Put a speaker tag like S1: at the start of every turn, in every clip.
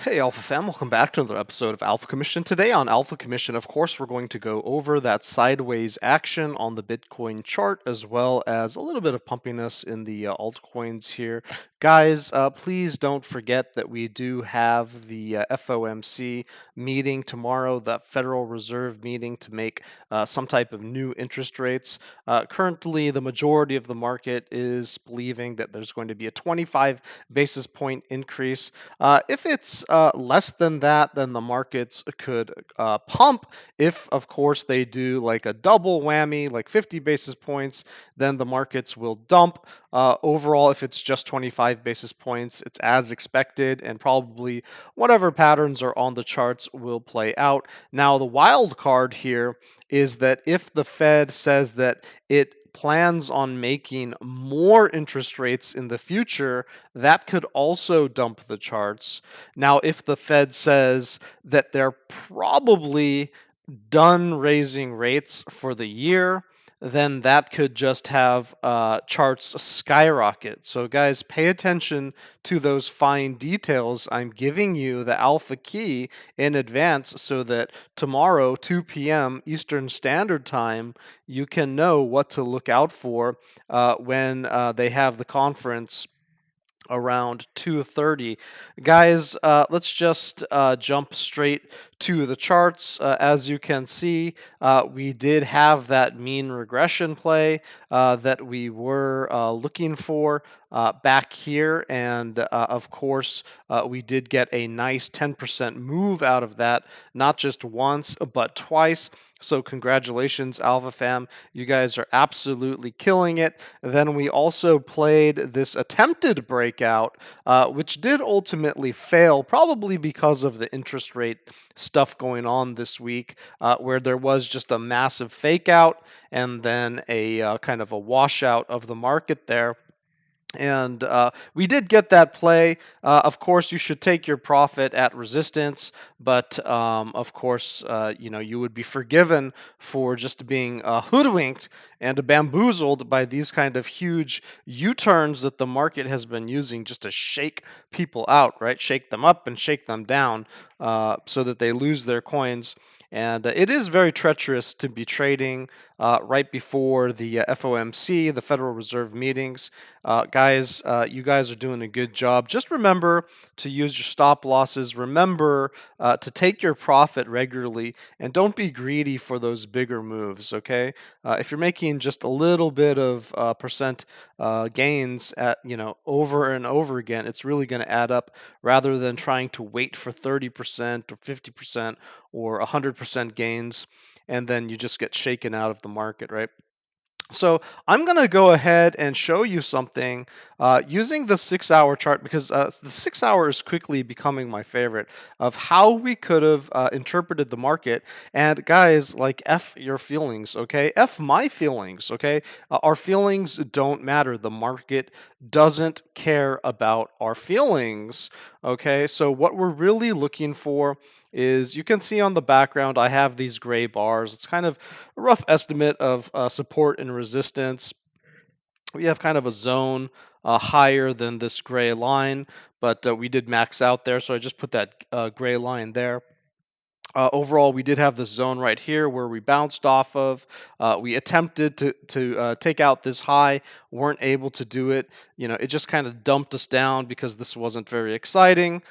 S1: Hey Alpha fam, welcome back to another episode of Alpha Commission. Today on Alpha Commission, of course, we're going to go over that sideways action on the Bitcoin chart, as well as a little bit of pumpiness in the altcoins here. Guys, please don't forget that we do have the FOMC meeting tomorrow, the Federal Reserve meeting to make some type of new interest rates. Currently, the majority of the market is believing that there's going to be a 25 basis point increase. If it's less than that, then the markets could pump. If, of course, they do like a double whammy, like 50 basis points, then the markets will dump. Overall, if it's just 25 basis points, it's as expected, and probably whatever patterns are on the charts will play out. Now, the wild card here is that if the Fed says that it plans on making more interest rates in the future, that could also dump the charts. Now, if the Fed says that they're probably done raising rates for the year, then that could just have charts skyrocket. So, guys, pay attention to those fine details. I'm giving you the alpha key in advance so that tomorrow, 2 p.m. Eastern Standard Time, you can know what to look out for when they have the conference around 2:30. Guys, let's just jump straight to the charts. As you can see, we did have that mean regression play that we were looking for back here, and of course, we did get a nice 10% move out of that, not just once, but twice. So congratulations, Alpha Fam. You guys are absolutely killing it. Then we also played this attempted breakout, which did ultimately fail, probably because of the interest rate stuff going on this week, where there was just a massive fake out and then a kind of a washout of the market there. And we did get that play. Of course, you should take your profit at resistance, but of course, you would be forgiven for just being hoodwinked and bamboozled by these kind of huge U-turns that the market has been using just to shake people out, right? Shake them up and shake them down so that they lose their coins. And it is very treacherous to be trading right before the FOMC, the Federal Reserve meetings. Guys, you guys are doing a good job. Just remember to use your stop losses. Remember to take your profit regularly, and don't be greedy for those bigger moves. Okay, if you're making just a little bit of percent gains at over and over again, it's really going to add up rather than trying to wait for 30% or 50% or 100% gains, and then you just get shaken out of the market, right? So I'm going to go ahead and show you something using the 6-hour chart, because the 6-hour is quickly becoming my favorite, of how we could have interpreted the market. And guys, like, F your feelings, okay? F my feelings, okay? Our feelings don't matter. The market doesn't care about our feelings, okay? So what we're really looking for is, you can see on the background, I have these gray bars. It's kind of a rough estimate of support and resistance. We have kind of a zone higher than this gray line, but we did max out there, so I just put that gray line there. Overall, we did have this zone right here where we bounced off of. We attempted to take out this high, weren't able to do it. It just kind of dumped us down because this wasn't very exciting.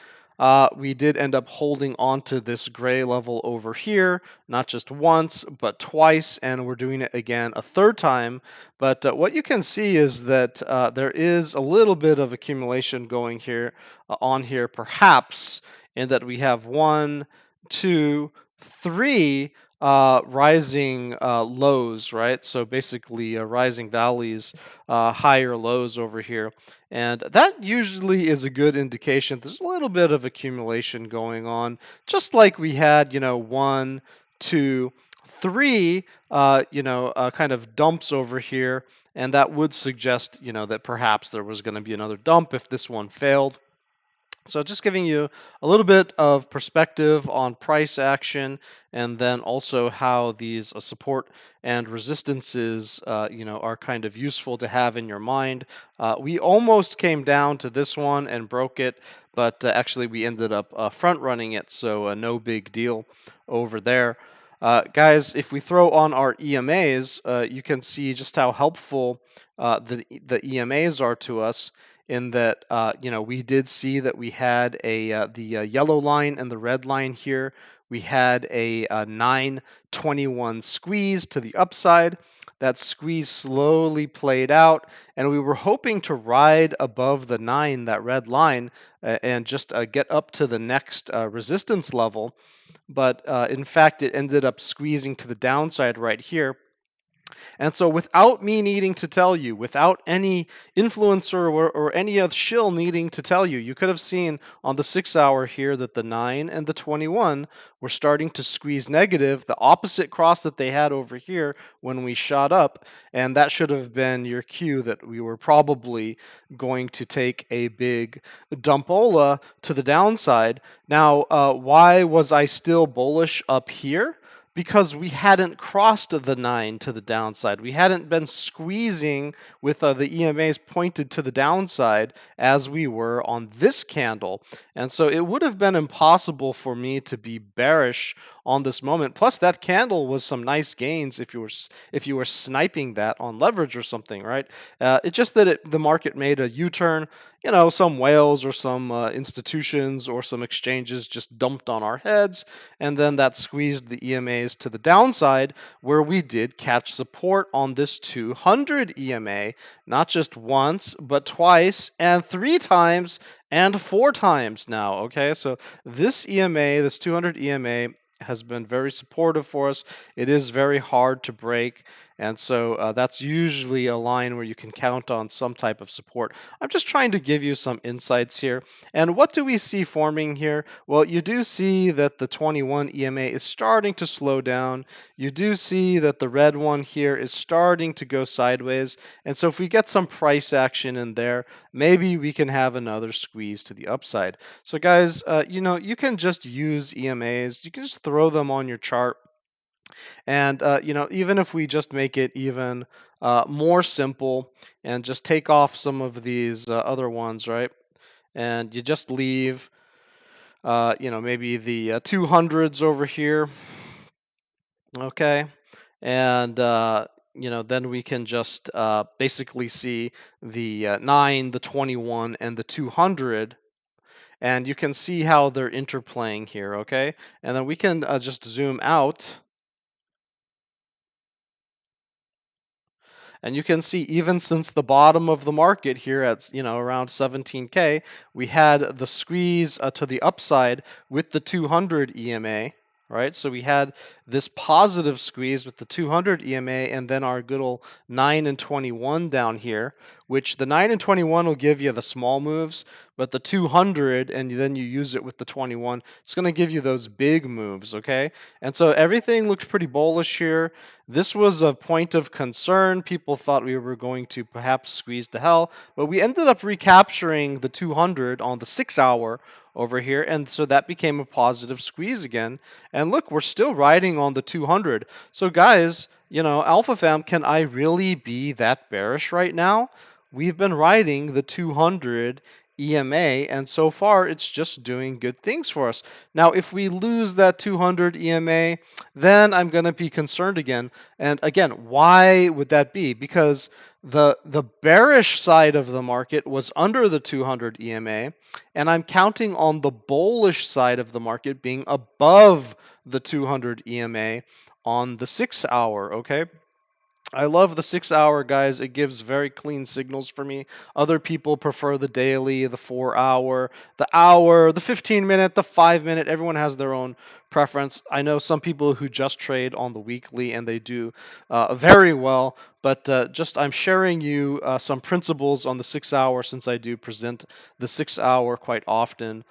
S1: We did end up holding on to this gray level over here, not just once, but twice, and we're doing it again a third time. But what you can see is that there is a little bit of accumulation going here on here, perhaps, in that we have 1, 2, 3 rising lows, right? So basically rising valleys, higher lows over here. And that usually is a good indication there's a little bit of accumulation going on, just like we had, 1, 2, 3, kind of dumps over here. And that would suggest, that perhaps there was going to be another dump if this one failed. So just giving you a little bit of perspective on price action, and then also how these support and resistances, are kind of useful to have in your mind. We almost came down to this one and broke it, but actually we ended up front running it, so no big deal over there. Guys, if we throw on our EMAs, you can see just how helpful the EMAs are to us in that we did see that we had the yellow line and the red line here. We had a 921 squeeze to the upside. That squeeze slowly played out, and we were hoping to ride above the 9, that red line, and just get up to the next resistance level. But in fact, it ended up squeezing to the downside right here. And so, without me needing to tell you, without any influencer or any other shill needing to tell you, you could have seen on the 6 hour here that the 9 and the 21 were starting to squeeze negative, the opposite cross that they had over here when we shot up. And that should have been your cue that we were probably going to take a big dumpola to the downside. Now, why was I still bullish up here? Because we hadn't crossed the 9 to the downside. We hadn't been squeezing with the EMAs pointed to the downside as we were on this candle. And so it would have been impossible for me to be bearish on this moment. Plus, that candle was some nice gains if you were sniping that on leverage or something, right? It's just that the market made a U-turn. Some whales or some institutions or some exchanges just dumped on our heads, and then that squeezed the EMAs to the downside, where we did catch support on this 200 EMA, not just once, but twice, and 3 times, and 4 times now. Okay, so this EMA, this 200 EMA, has been very supportive for us. It is very hard to break, and so that's usually a line where you can count on some type of support. I'm just trying to give you some insights here. And what do we see forming here? Well, you do see that the 21 EMA is starting to slow down. You do see that the red one here is starting to go sideways. And so if we get some price action in there, maybe we can have another squeeze to the upside. So guys, you can just use EMAs. You can just throw them on your chart. And even if we just make it even more simple and just take off some of these other ones, right? And you just leave, maybe the 200s over here, okay? And then we can just basically see the 9, the 21, and the 200. And you can see how they're interplaying here, okay? And then we can just zoom out. And you can see even since the bottom of the market here at around 17K, we had the squeeze to the upside with the 200 EMA, right? So we had this positive squeeze with the 200 EMA and then our good old 9 and 21 down here, which the 9 and 21 will give you the small moves, but the 200 and then you use it with the 21, it's going to give you those big moves, okay? And so everything looked pretty bullish here. This was a point of concern. People thought we were going to perhaps squeeze to hell, but we ended up recapturing the 200 on the 6 hour over here, and so that became a positive squeeze again. And look, we're still riding on the 200. So guys, Alpha Fam, can I really be that bearish right now? We've been riding the 200 EMA, and so far it's just doing good things for us. Now, if we lose that 200 EMA, then I'm going to be concerned again. And again, why would that be? Because the bearish side of the market was under the 200 EMA, and I'm counting on the bullish side of the market being above the 200 EMA on the 6 hour, okay? I love the 6 hour, guys. It gives very clean signals for me. Other people prefer the daily, the 4 hour, the hour, the 15 minute, the 5 minute. Everyone has their own preference. I know some people who just trade on the weekly and they do very well, but just I'm sharing you some principles on the 6 hour since I do present the 6 hour quite often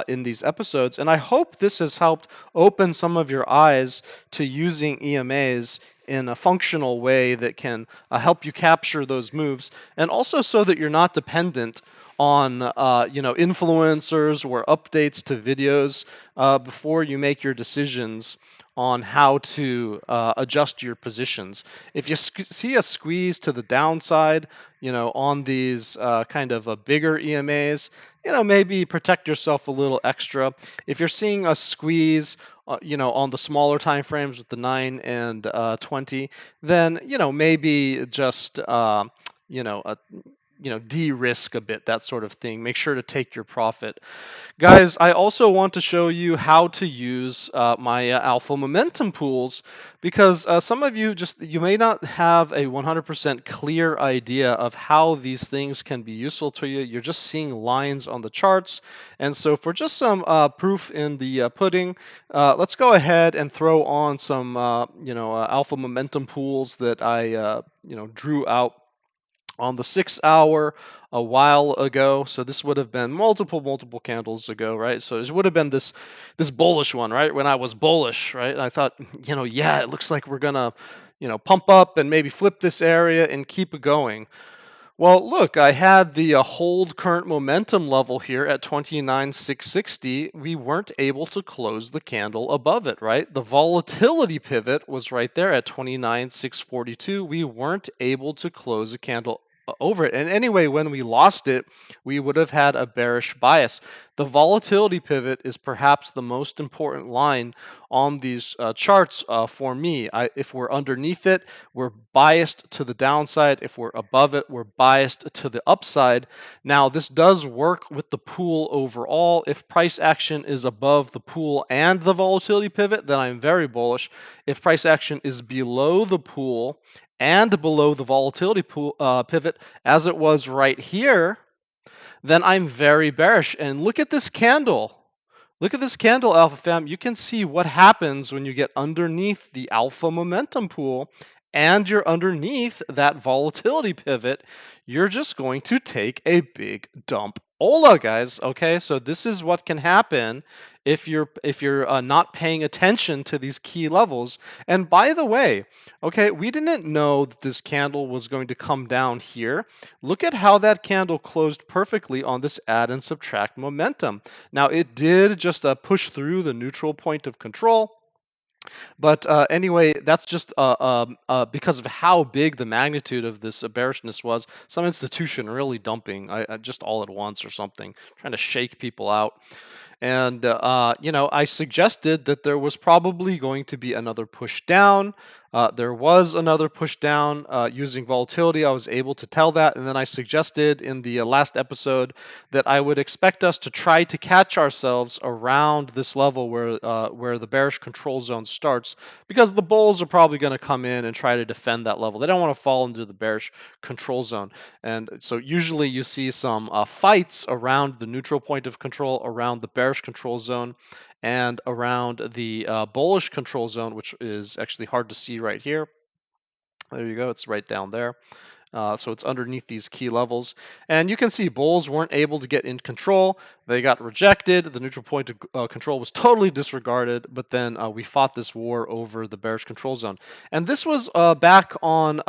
S1: in these episodes. And I hope this has helped open some of your eyes to using EMAs in a functional way that can help you capture those moves, and also so that you're not dependent on influencers or updates to videos before you make your decisions on how to adjust your positions. If you see a squeeze to the downside, on these kind of bigger EMAs, maybe protect yourself a little extra. If you're seeing a squeeze, on the smaller time frames with the 9 and 20, then maybe just you know, uh, de-risk a bit, that sort of thing. Make sure to take your profit. Guys, I also want to show you how to use my alpha momentum pools, because some of you you may not have a 100% clear idea of how these things can be useful to you. You're just seeing lines on the charts. And so for just some proof in the pudding, let's go ahead and throw on some alpha momentum pools that I drew out on the 6 hour a while ago. So this would have been multiple candles ago, right? So it would have been this bullish one, right? When I was bullish, right? I thought, yeah, it looks like we're gonna, pump up and maybe flip this area and keep it going. Well, look, I had the hold current momentum level here at 29,660. We weren't able to close the candle above it, right? The volatility pivot was right there at 29,642. We weren't able to close a candle over it. And anyway, when we lost it, we would have had a bearish bias. The volatility pivot is perhaps the most important line on these charts for me. If we're underneath it, we're biased to the downside. If we're above it, we're biased to the upside. Now, this does work with the pool overall. If price action is above the pool and the volatility pivot, then I'm very bullish. If price action is below the pool and below the volatility pivot, as it was right here, then I'm very bearish. And look at this candle. Look at this candle, Alpha Fam. You can see what happens when you get underneath the alpha momentum pool and you're underneath that volatility pivot. You're just going to take a big dump. Hola, guys. Okay, so this is what can happen if you're not paying attention to these key levels. And by the way, okay, we didn't know that this candle was going to come down here. Look at how that candle closed perfectly on this add and subtract momentum. Now, it did just push through the neutral point of control. But anyway, that's just because of how big the magnitude of this bearishness was. Some institution really dumping just all at once or something, trying to shake people out. And, I suggested that there was probably going to be another push down. There was another push down using volatility. I was able to tell that. And then I suggested in the last episode that I would expect us to try to catch ourselves around this level where the bearish control zone starts, because the bulls are probably going to come in and try to defend that level. They don't want to fall into the bearish control zone. And so usually you see some fights around the neutral point of control, around the bearish control zone, and around the bullish control zone, which is actually hard to see right here. There you go. It's right down there. So it's underneath these key levels. And you can see bulls weren't able to get in control. They got rejected. The neutral point of control was totally disregarded. But then we fought this war over the bearish control zone. And this was back on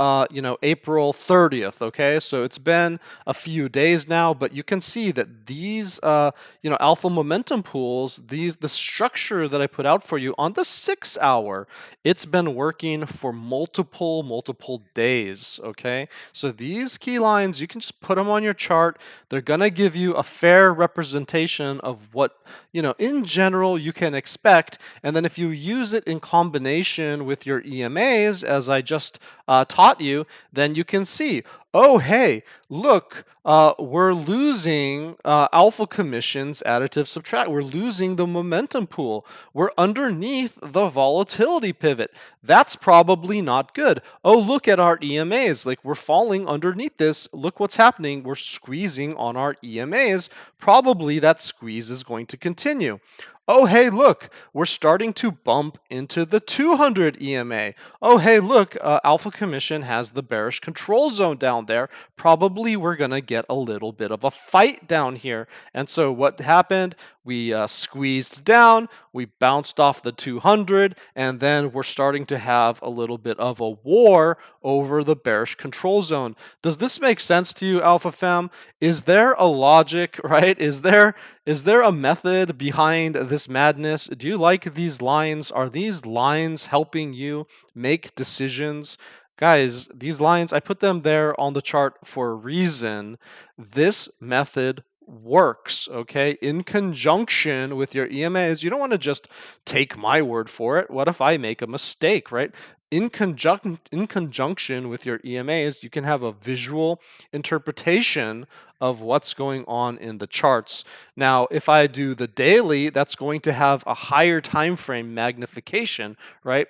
S1: April 30th. Okay, so it's been a few days now. But you can see that these alpha momentum pools, the structure that I put out for you on the 6 hour, it's been working for multiple days. Okay. So these key lines, you can just put them on your chart. They're going to give you a fair representation of what, in general you can expect. And then if you use it in combination with your EMAs, as I just taught you, then you can see, oh, hey, look, we're losing alpha commissions, additive subtract. We're losing the momentum pool. We're underneath the volatility pivot. That's probably not good. Oh, look at our EMAs. Like, we're falling underneath this. Look what's happening. We're squeezing on our EMAs. Probably that squeeze is going to continue. Oh, hey, look, we're starting to bump into the 200 EMA. Oh, hey, look, Alpha Commission has the bearish control zone down there. Probably we're going to get a little bit of a fight down here. And so what happened? we squeezed down, we bounced off the 200, and then we're starting to have a little bit of a war over the bearish control zone. Does this make sense to you, Alpha Fam? Is there a logic, right? Is there a method behind this madness? Do you like these lines? Are these lines helping you make decisions? Guys, these lines, I put them there on the chart for a reason. This method works, okay? In conjunction with your EMAs, you don't want to just take my word for it. What if I make a mistake, right? In conjunction with your EMAs, you can have a visual interpretation of what's going on in the charts. Now, if I do the daily, that's going to have a higher time frame magnification, right?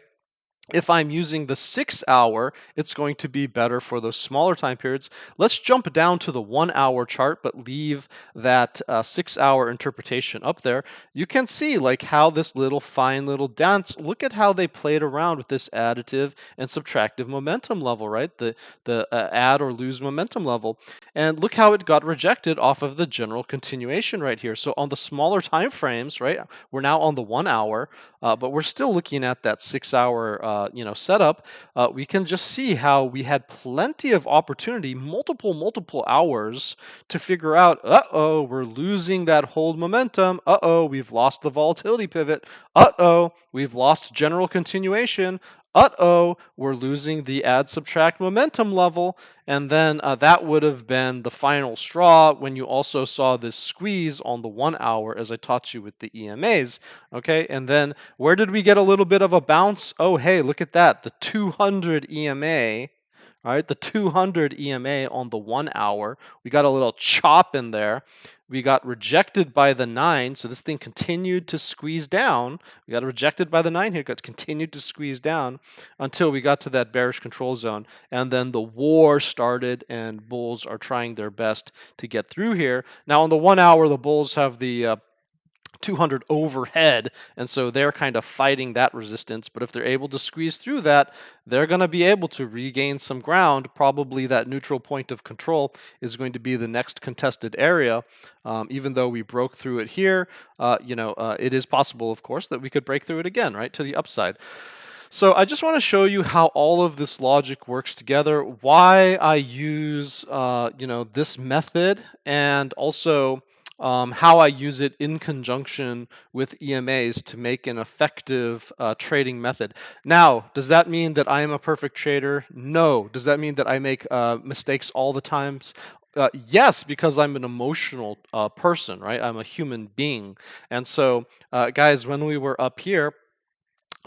S1: If I'm using the 6 hour, it's going to be better for those smaller time periods. Let's jump down to the 1 hour chart, but leave that 6 hour interpretation up there. You can see like how this little fine little dance, look at how they played around with this additive and subtractive momentum level, right? The add or lose momentum level. And look how it got rejected off of the general continuation right here. So on the smaller time frames, right, we're now on the 1 hour, but we're still looking at that 6 hour setup. We can just see how we had plenty of opportunity, multiple hours to figure out, uh-oh, we're losing that hold momentum. Uh-oh, we've lost the volatility pivot. Uh-oh, we've lost general continuation. Uh-oh, we're losing the add subtract momentum level. And then that would have been the final straw when you also saw this squeeze on the 1 hour as I taught you with the EMAs. Okay, and then where did we get a little bit of a bounce? Oh, hey, look at that. The 200 EMA. All right, the 200 EMA on the 1 hour. We got a little chop in there. We got rejected by the 9, so this thing continued to squeeze down. We got rejected by the 9 here, got continued to squeeze down until we got to that bearish control zone. And then the war started, and bulls are trying their best to get through here. Now, on the 1 hour, the bulls have the 200 overhead, and so they're kind of fighting that resistance. But if they're able to squeeze through that, they're going to be able to regain some ground. Probably that neutral point of control is going to be the next contested area. Even though we broke through it here, it is possible, of course, that we could break through it again, right, to the upside. So I just want to show you how all of this logic works together, why I use this method, and also how I use it in conjunction with EMAs to make an effective trading method. Now, does that mean that I am a perfect trader? No. Does that mean that I make mistakes all the times? Yes, because I'm an emotional person, right? I'm a human being. And so, guys, when we were up here,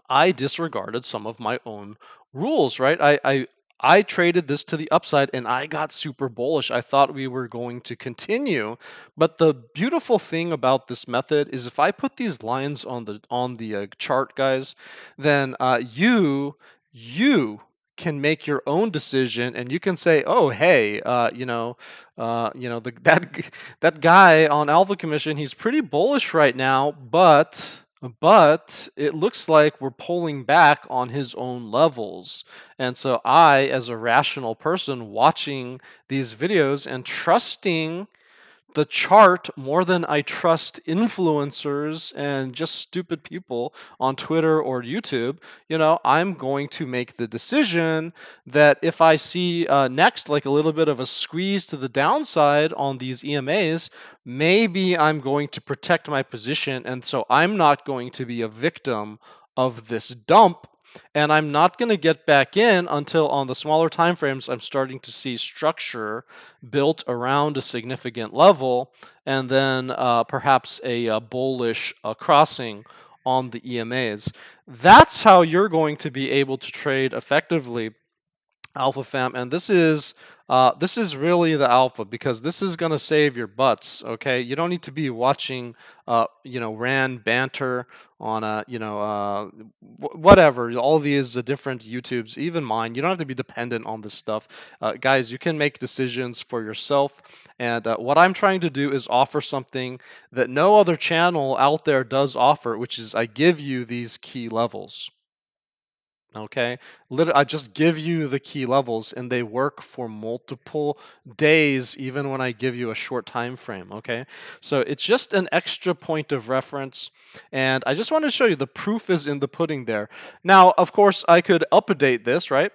S1: I disregarded some of my own rules, right? I traded this to the upside and I got super bullish. I thought we were going to continue. But the beautiful thing about this method is if I put these lines on the chart, guys, then you can make your own decision and you can say, oh, hey, that guy on Alpha Commission, he's pretty bullish right now, but it looks like we're pulling back on his own levels. And so I, as a rational person watching these videos and trusting the chart more than I trust influencers and just stupid people on Twitter or YouTube, I'm going to make the decision that if I see next like a little bit of a squeeze to the downside on these EMAs, maybe I'm going to protect my position. And so I'm not going to be a victim of this dump, and I'm not going to get back in until on the smaller time frames I'm starting to see structure built around a significant level, and then perhaps a bullish crossing on the EMAs. That's how you're going to be able to trade effectively, Alpha Fam, and this is really the alpha, because this is going to save your butts. Okay, you don't need to be watching Rand banter on whatever, all these different YouTubes, even mine. You don't have to be dependent on this stuff. Guys, you can make decisions for yourself, and what I'm trying to do is offer something that no other channel out there does offer, which is I give you these key levels. Okay, I just give you the key levels and they work for multiple days even when I give you a short time frame. Okay, so it's just an extra point of reference, and I just want to show you the proof is in the pudding there. Now, of course, I could update this, right?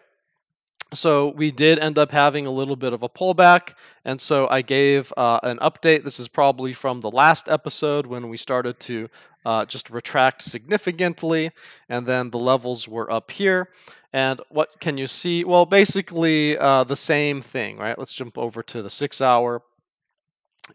S1: So we did end up having a little bit of a pullback, and so I gave an update. This is probably from the last episode when we started to just retract significantly, and then the levels were up here. And what can you see? Well, basically the same thing, right? Let's jump over to the 6 hour.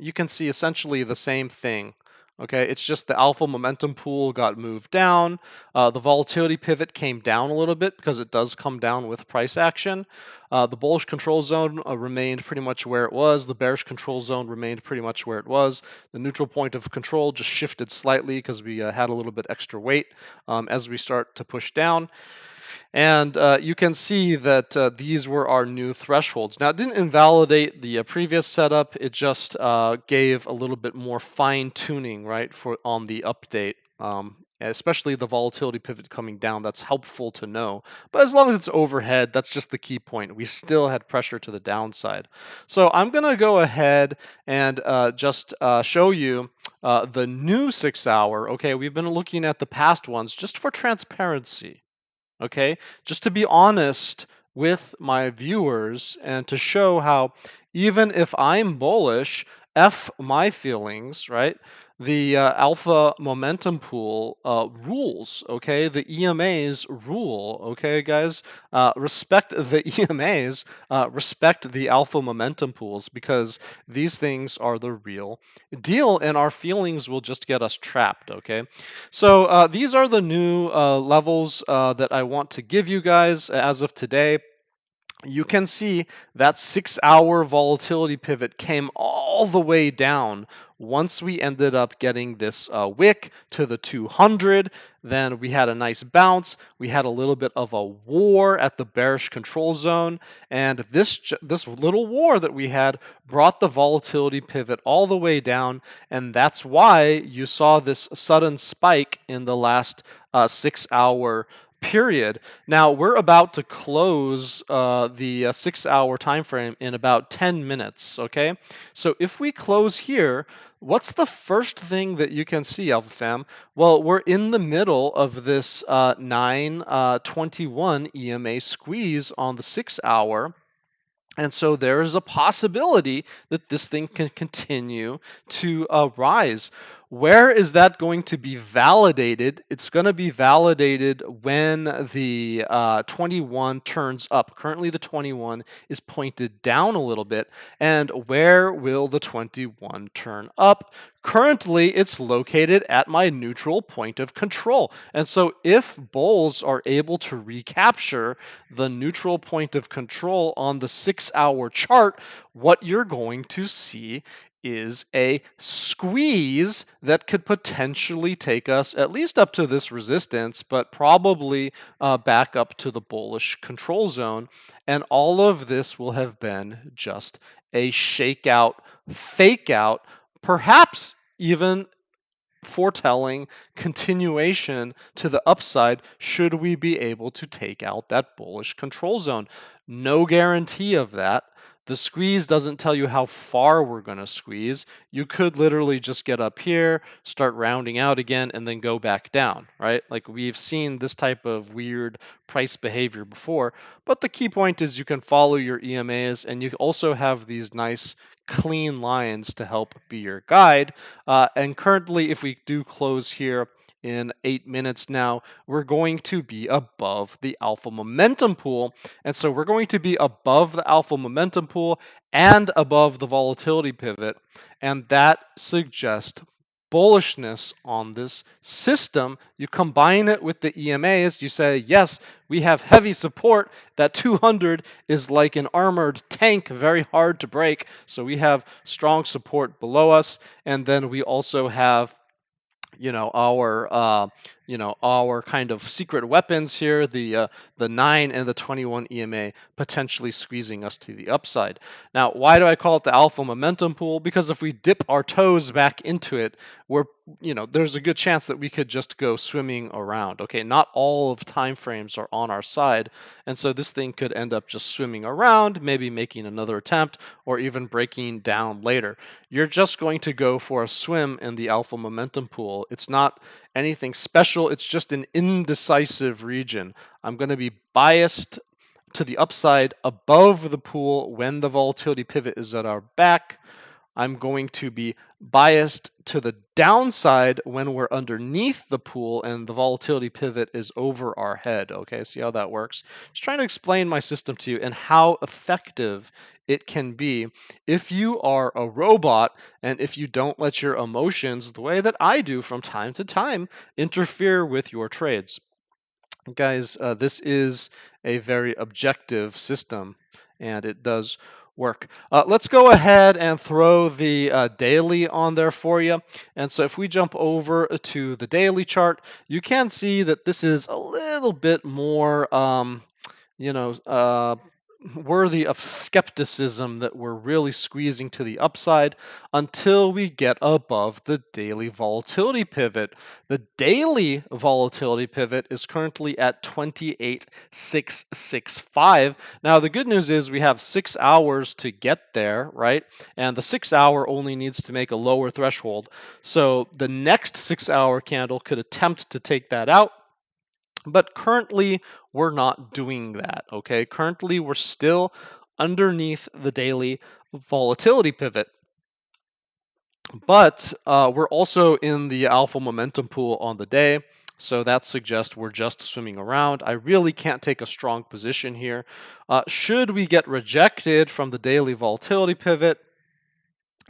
S1: You can see essentially the same thing. Okay, it's just the alpha momentum pool got moved down. The volatility pivot came down a little bit because it does come down with price action. The bullish control zone remained pretty much where it was. The bearish control zone remained pretty much where it was. The neutral point of control just shifted slightly because we had a little bit extra weight as we start to push down. And you can see that these were our new thresholds. Now, it didn't invalidate the previous setup. It just gave a little bit more fine tuning, right, for on the update. Especially the volatility pivot coming down, that's helpful to know. But as long as it's overhead, that's just the key point. We still had pressure to the downside. So I'm going to go ahead and just show you the new 6 hour. Okay, we've been looking at the past ones just for transparency. Okay, just to be honest with my viewers and to show how even if I'm bullish, F my feelings, right? The alpha momentum pool rules, okay? The EMAs rule, okay, guys? Respect the EMAs, respect the alpha momentum pools because these things are the real deal and our feelings will just get us trapped, okay? So these are the new levels that I want to give you guys as of today. You can see that 6 hour volatility pivot came all the way down once we ended up getting this wick to the 200. Then we had a nice bounce. We had a little bit of a war at the bearish control zone, and this little war that we had brought the volatility pivot all the way down, and that's why you saw this sudden spike in the last 6 hour period. Now we're about to close the 6 hour time frame in about 10 minutes. Okay, so if we close here, what's the first thing that you can see, Alpha Fam? Well, we're in the middle of this 921 EMA squeeze on the 6 hour. And so there is a possibility that this thing can continue to rise. Where is that going to be validated? It's going to be validated when the 21 turns up. Currently, the 21 is pointed down a little bit. And where will the 21 turn up? Currently, it's located at my neutral point of control. And so if bulls are able to recapture the neutral point of control on the 6 hour chart, what you're going to see is a squeeze that could potentially take us at least up to this resistance, but probably back up to the bullish control zone. And all of this will have been just a shakeout, fake out, perhaps even foretelling continuation to the upside should we be able to take out that bullish control zone. No guarantee of that. The squeeze doesn't tell you how far we're going to squeeze. You could literally just get up here, start rounding out again, and then go back down, right? Like we've seen this type of weird price behavior before. But the key point is you can follow your EMAs, and you also have these nice clean lines to help be your guide. And currently, if we do close here in 8 minutes now, we're going to be above the alpha momentum pool. And so we're going to be above the alpha momentum pool and above the volatility pivot. And that suggests bullishness on this system. You combine it with the EMAs, you say, yes, we have heavy support. That 200 is like an armored tank, very hard to break. So we have strong support below us. And then we also have our our kind of secret weapons here, the 9 and the 21 EMA potentially squeezing us to the upside. Now, why do I call it the alpha momentum pool? Because if we dip our toes back into it, there's a good chance that we could just go swimming around. Okay, not all of time frames are on our side, and so this thing could end up just swimming around, maybe making another attempt, or even breaking down later. You're just going to go for a swim in the alpha momentum pool. It's not anything special. It's just an indecisive region. I'm going to be biased to the upside above the pool when the volatility pivot is at our back. I'm going to be biased to the downside when we're underneath the pool and the volatility pivot is over our head. Okay, see how that works? Just trying to explain my system to you and how effective it can be if you are a robot and if you don't let your emotions, the way that I do from time to time, interfere with your trades. Guys, this is a very objective system and it does work. Let's go ahead and throw the daily on there for you. And so if we jump over to the daily chart, you can see that this is a little bit more worthy of skepticism that we're really squeezing to the upside until we get above the daily volatility pivot. The daily volatility pivot is currently at 28,665. Now, the good news is we have 6 hours to get there, right? And the 6 hour only needs to make a lower threshold. So the next 6 hour candle could attempt to take that out. But currently, we're not doing that, okay? Currently, we're still underneath the daily volatility pivot. But we're also in the alpha momentum pool on the day, so that suggests we're just swimming around. I really can't take a strong position here. Should we get rejected from the daily volatility pivot,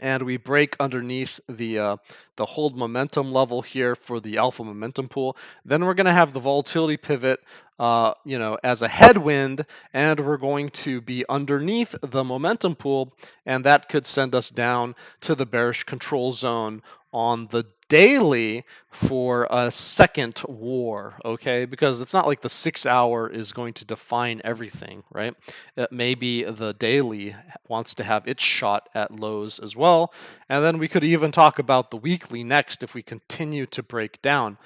S1: and we break underneath the hold momentum level here for the alpha momentum pool, then we're going to have the volatility pivot as a headwind, and we're going to be underneath the momentum pool, and that could send us down to the bearish control zone on the daily for a second war, okay? Because it's not like the 6 hour is going to define everything, right? Maybe the daily wants to have its shot at lows as well. And then we could even talk about the weekly next if we continue to break down.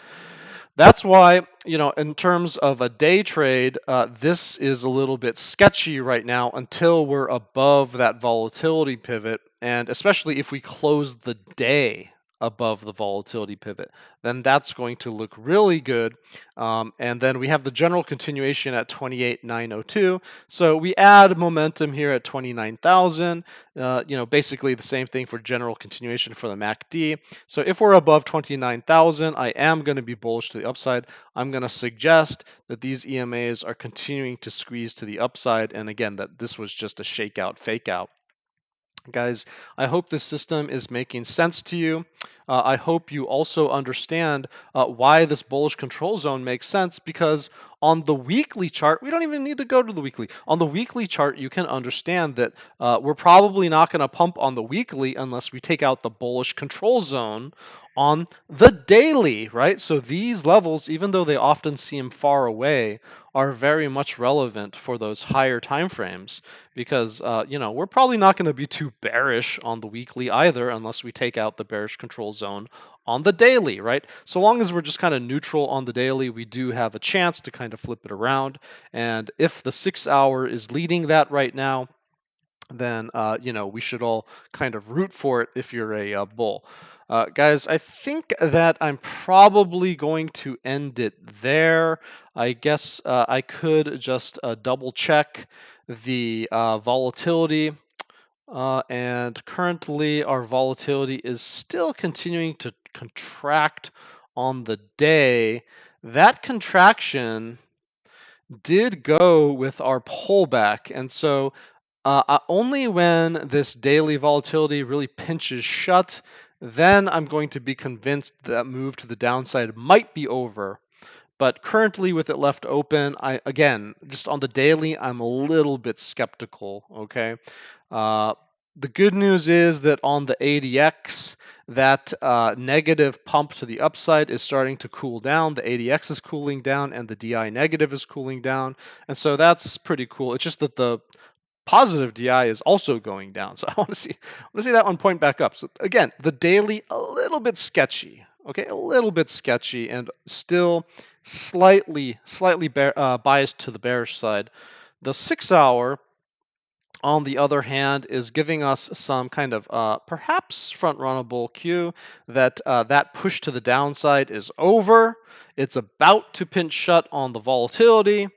S1: That's why, in terms of a day trade, this is a little bit sketchy right now until we're above that volatility pivot. And especially if we close the day above the volatility pivot, then that's going to look really good. And then we have the general continuation at 28,902. So we add momentum here at 29,000. Basically the same thing for general continuation for the MACD. So if we're above 29,000, I am going to be bullish to the upside. I'm going to suggest that these EMAs are continuing to squeeze to the upside. And again, that this was just a shakeout, fake out. Guys, I hope this system is making sense to you. I hope you also understand why this bullish control zone makes sense, because on the weekly chart, we don't even need to go to the weekly. On the weekly chart, you can understand that we're probably not going to pump on the weekly unless we take out the bullish control zone on the daily, right? So these levels, even though they often seem far away, are very much relevant for those higher time frames, because we're probably not going to be too bearish on the weekly either unless we take out the bearish control zone on the daily, right? So long as we're just kind of neutral on the daily, we do have a chance to kind of flip it around. And if the 6 hour is leading that right now, then we should all kind of root for it if you're a bull. Guys, I think that I'm probably going to end it there. I guess I could just double check the volatility. And currently our volatility is still continuing to contract on the day. That contraction did go with our pullback. And so only when this daily volatility really pinches shut, then I'm going to be convinced that move to the downside might be over. But currently with it left open, again, just on the daily, I'm a little bit skeptical, okay? The good news is that on the ADX, that negative pump to the upside is starting to cool down. The ADX is cooling down, and the DI negative is cooling down. And so that's pretty cool. It's just that the positive DI is also going down. So I want to see that one point back up. So again, the daily a little bit sketchy. Okay, a little bit sketchy and still slightly biased to the bearish side. The 6-hour, on the other hand, is giving us some kind of perhaps front runnable cue that that push to the downside is over. It's about to pinch shut on the volatility,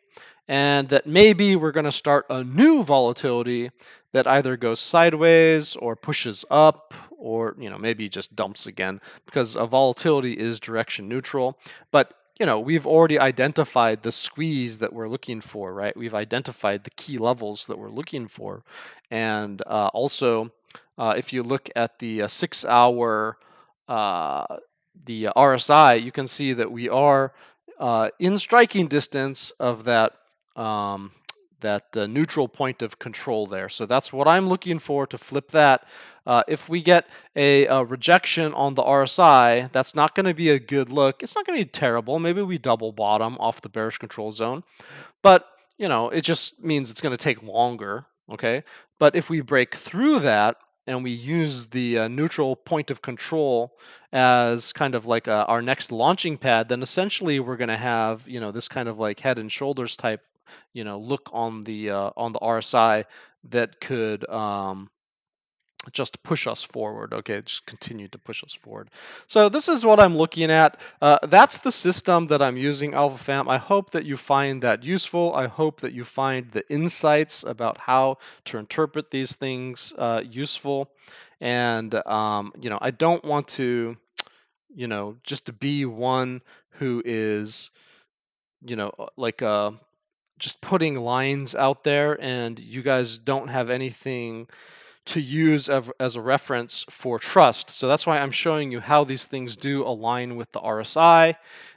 S1: and that maybe we're going to start a new volatility that either goes sideways or pushes up, or maybe just dumps again, because a volatility is direction neutral. But we've already identified the squeeze that we're looking for, right? We've identified the key levels that we're looking for. And also, if you look at the 6-hour, the RSI, you can see that we are in striking distance of that neutral point of control there. So that's what I'm looking for to flip that. If we get a rejection on the RSI, that's not going to be a good look. It's not going to be terrible. Maybe we double bottom off the bearish control zone, but it just means it's going to take longer. Okay, but if we break through that and we use the neutral point of control as kind of like our next launching pad, then essentially we're going to have this kind of like head and shoulders type look on the RSI that could just push us forward. Okay, just continue to push us forward. So this is what I'm looking at. That's the system that I'm using, AlphaFam. I hope that you find that useful. I hope that you find the insights about how to interpret these things useful. And I don't want to just to be one who is like just putting lines out there, and you guys don't have anything to use as a reference for trust. So that's why I'm showing you how these things do align with the RSI.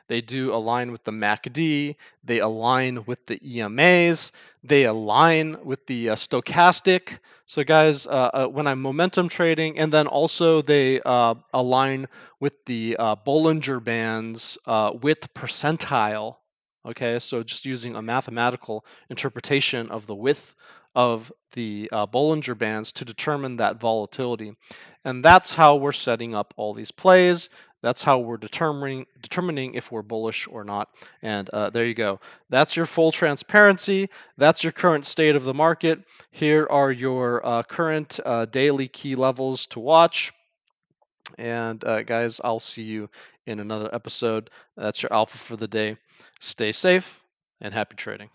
S1: They do align with the MACD. They align with the EMAs. They align with the stochastic. So guys, when I'm momentum trading, and then also they align with the Bollinger Bands width percentile. Okay, so just using a mathematical interpretation of the width of the Bollinger Bands to determine that volatility. And that's how we're setting up all these plays. That's how we're determining if we're bullish or not. And there you go. That's your full transparency. That's your current state of the market. Here are your current daily key levels to watch. And guys, I'll see you in another episode. That's your alpha for the day. Stay safe and happy trading.